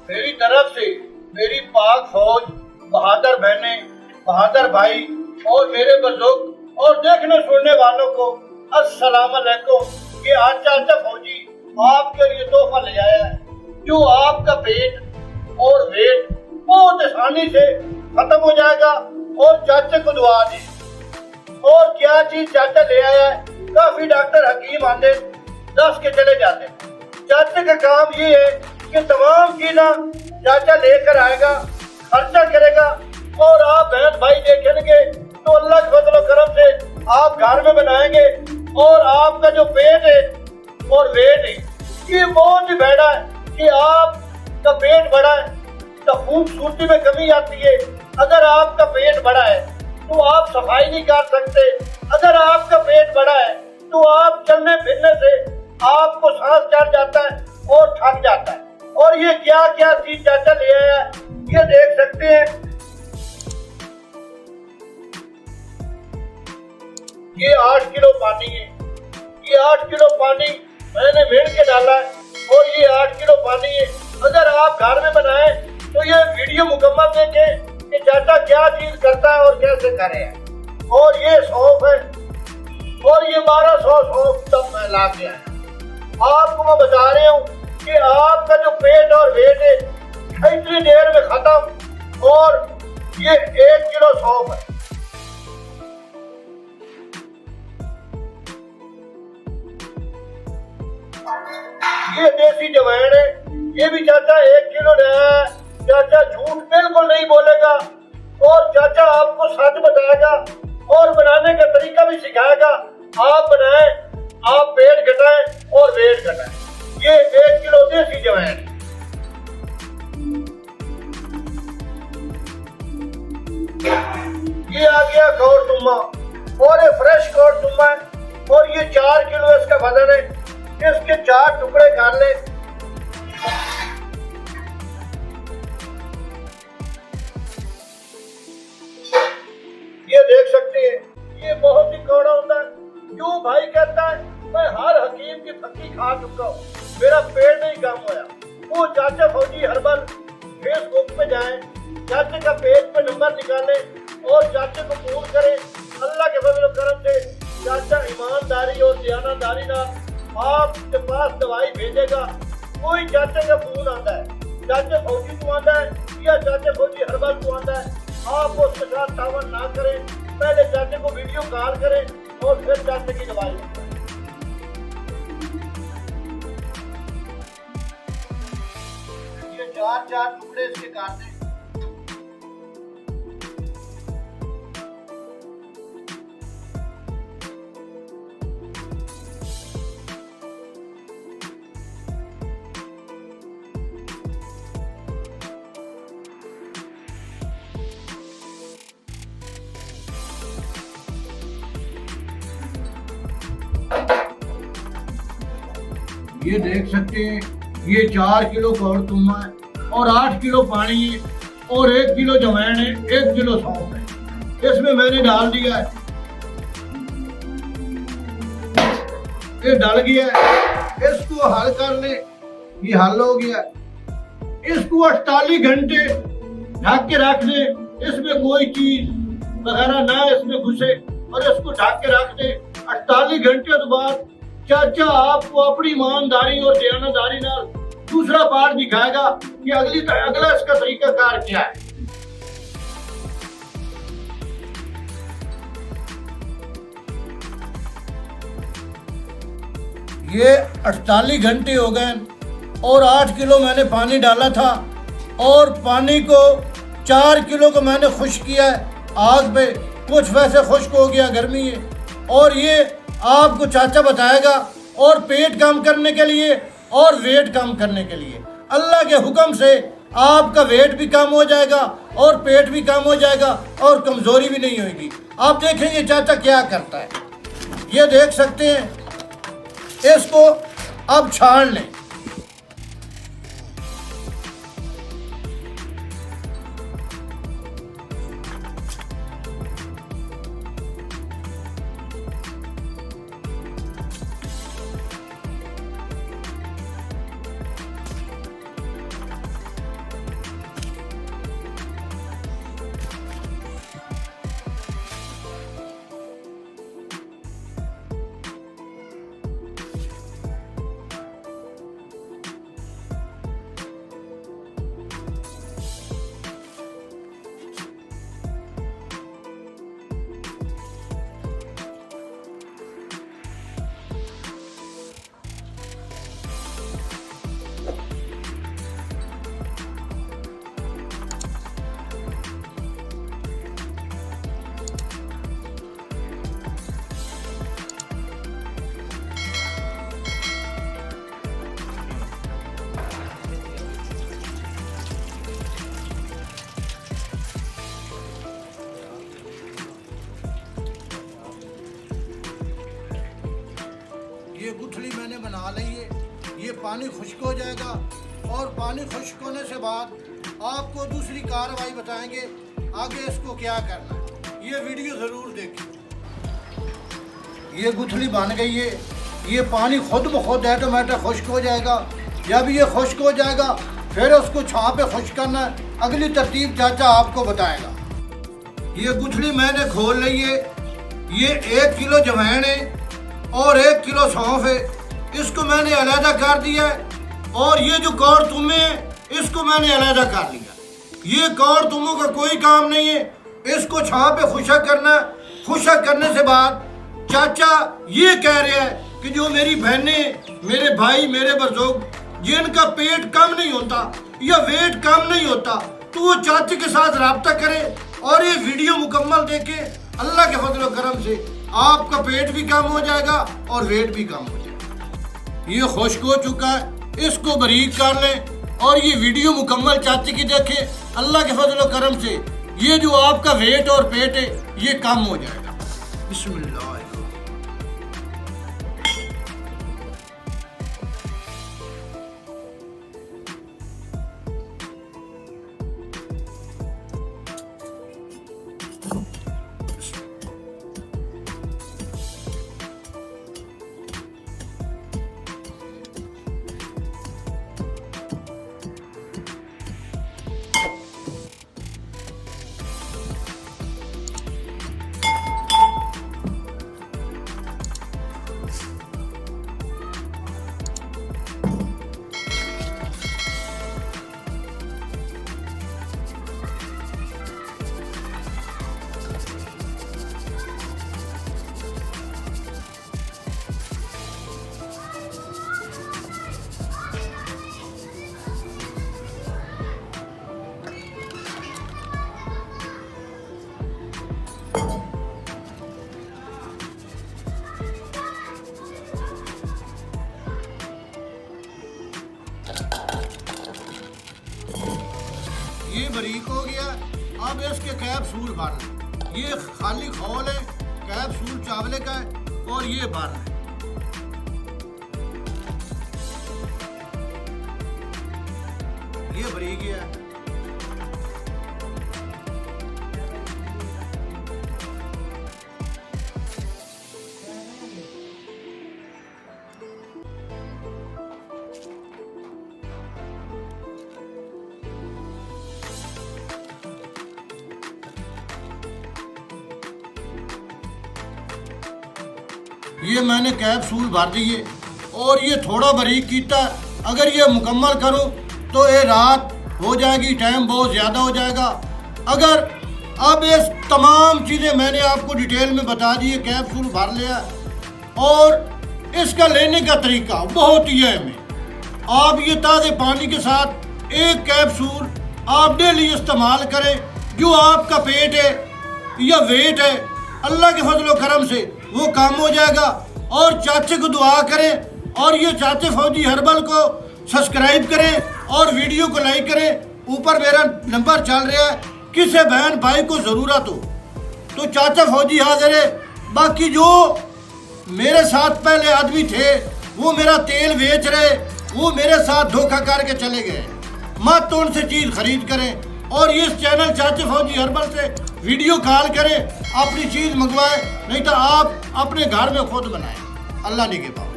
मेरी तरफ से मेरी पाक फौज, बहादुर बहनें, बहादुर भाई और मेरे बुजुर्ग और देखने सुनने वालों को अस्सलाम वालेकुम। कि आज चाचा फौजी आपके लिए तोहफा ले आया है जो आपका पेट और वेट बहुत आसानी से खत्म हो जाएगा। और चाचे को दुआ दी। और क्या चीज चाचा ले आया है, काफी डॉक्टर हकीम आते 10 के चले जाते। चाचे का काम ये है कि तमाम चीजें चाचा लेकर आएगा, खर्चा करेगा और आप बहन भाई देखेंगे तो अल्लाह के फजल करम से आप घर में बनाएंगे। और आपका जो पेट है और वेट है ये बहुत ही बड़ा है कि आपका पेट बड़ा है तो खूबसूरती में कमी आती है। अगर आपका पेट बड़ा है तो आप सफाई नहीं कर सकते। अगर आपका पेट बड़ा है तो आप चलने फिरने से आपको सांस चढ़ जाता है और थक जाता है। और ये क्या क्या चीज चाचा ले आया है ये देख सकते हैं। ये 8 किलो पानी है। ये 8 किलो पानी मैंने भेड़ के डाला है और ये 8 किलो पानी है। अगर आप घर में बनाए तो ये वीडियो मुकम्मल देखें कि चाचा क्या चीज करता है और कैसे करे है। और ये सौंफ है और ये 1200 सौंफ तक मैं ला के आया। आपको मैं बता रहा हूँ कि आपका जो पेट और वेट है इतनी देर में खत्म। और ये 1 किलो सौंफ है। ये देसी जवैन है, ये भी चाचा 1 किलो है। चाचा झूठ बिल्कुल नहीं बोलेगा और चाचा आपको सच बताएगा और बनाने का तरीका भी सिखाएगा। आप बनाएं, आप पेट घटाएं और वेट घटाएं। ये 1 किलो देसी जवैन है। ये आ गया कौरतुम्मा और ये फ्रेश कौरतुम्मा है और ये 4 किलो इसका वजन है। इसके 4 टुकड़े कर ले। ये देख सकते हैं ये बहुत ही कौड़ा होता है। जो भाई कहता है मैं हर हकीम की फक्की खा चुका हूँ, मेरा पेट नहीं कम होया, वो चाचा फौजी हर्बल फेसबुक पे जाए, चाचे का पेज पे नंबर निकाले और चाचे को फोन करे। अल्लाह के फजल करम से चाचा ईमानदारी और दयानतदारी ना आपके पास दवाई भेजेगा। कोई चाचे का फोन आता है, चाचे फौजी को आता है या चाचे फौजी हर्बल को आता है, आप उसके साथ तावन ना करें। पहले चाचे को वीडियो कॉल करें और फिर चाचे की दवाई लगाएं। ये 4 टुकड़े इसके काट दें। ये देख सकते हैं ये 4 किलो कौरतुम्मा है और 8 किलो पानी है और 1 किलो जवैन है, 1 किलो सौंफ है। इसमें मैंने डाल दिया है, ये डल गया है। इसको हल कर ले, ये हल हो गया। इसको 48 घंटे ढक के रख दे, इसमें कोई चीज वगैरह ना इसमें घुसे और इसको ढक के रख दे। 48 घंटे के बाद चाचा आपको अपनी ईमानदारी और दयानतदारी नाल दूसरा पार्ट दिखाएगा कि अगला इसका तरीका कार क्या है। ये 48 घंटे हो गए और 8 किलो मैंने पानी डाला था और पानी को 4 किलो को मैंने खुश्क किया है आग पे। कुछ वैसे खुश्क हो गया, गर्मी है। और ये आपको चाचा बताएगा और पेट कम करने के लिए और वेट कम करने के लिए अल्लाह के हुक्म से आपका वेट भी कम हो जाएगा और पेट भी कम हो जाएगा और कमजोरी भी नहीं होगी। आप देखेंगे चाचा क्या करता है। ये देख सकते हैं, इसको अब छान लें। मैंने बना ली है। ये पानी खुश्क हो जाएगा और पानी खुश्क होने से बाद आपको दूसरी कार्रवाई बताएंगे आगे इसको क्या करना है। ये वीडियो ज़रूर देखें। ये गुठली बन गई है। ये पानी खुद ब खुद ऑटोमेटिक खुश्क हो जाएगा। जब ये खुश्क हो जाएगा फिर उसको छाँ पे खुश्क करना है। अगली तरतीब चाचा आपको बताएगा। ये गुठली मैंने खोल ली है। ये 1 किलो जवैन है और 1 किलो सौंफ है। इसको मैंने अलहदा कर दिया है और ये जो कौड़ तुम्हें है इसको मैंने अलहदा कर लिया। ये कौड़ तुम्हों का कोई काम नहीं है। इसको छाँ पे खुशक करना। खुशक करने से बाद चाचा ये कह रहे हैं कि जो मेरी बहनें, मेरे भाई, मेरे बुजुर्ग जिनका पेट कम नहीं होता या वेट कम नहीं होता तो वो चाचे के साथ रब्ता करे और ये वीडियो मुकम्मल देखे। अल्लाह के फजल करम से आपका पेट भी कम हो जाएगा और वेट भी कम हो जाएगा। ये खुश्क हो चुका है, इसको बारीक कर लें और ये वीडियो मुकम्मल चाचे की देखें। अल्लाह के फजल करम से ये जो आपका वेट और पेट है ये कम हो जाएगा। बिस्मिल्लाह। ये बारीक हो गया। अब इसके कैप्सूल भरना। ये खाली खौल है, कैप्सूल चावले का है और ये भरना है। ये बारीक है। ये मैंने कैप्सूल भर दिए और ये थोड़ा बारीक कीता। अगर ये मुकम्मल करूं तो ये रात हो जाएगी, टाइम बहुत ज़्यादा हो जाएगा। अगर अब ये तमाम चीज़ें मैंने आपको डिटेल में बता दी है, कैप्सूल भर लिया और इसका लेने का तरीका बहुत ही अहम है। आप ये ताज़े पानी के साथ 1 कैप्सूल आप डेली इस्तेमाल करें। जो आपका पेट है या वेट है अल्लाह के फजल करम से वो कम हो जाएगा। और चाचे को दुआ करें और ये चाचे फौजी हर्बल को सब्सक्राइब करें और वीडियो को लाइक करें। ऊपर मेरा नंबर चल रहा है, किसी बहन भाई को ज़रूरत हो तो चाचा फौजी हाजिर है। बाकी जो मेरे साथ पहले आदमी थे वो मेरा तेल बेच रहे, वो मेरे साथ धोखा करके चले गए। मत तो उनसे चीज़ खरीद करें और इस चैनल चाचे फौजी हर्बल से वीडियो कॉल करें, अपनी चीज़ मंगवाएं, नहीं तो आप अपने घर में खुद बनाएं। अल्लाह ने के पास।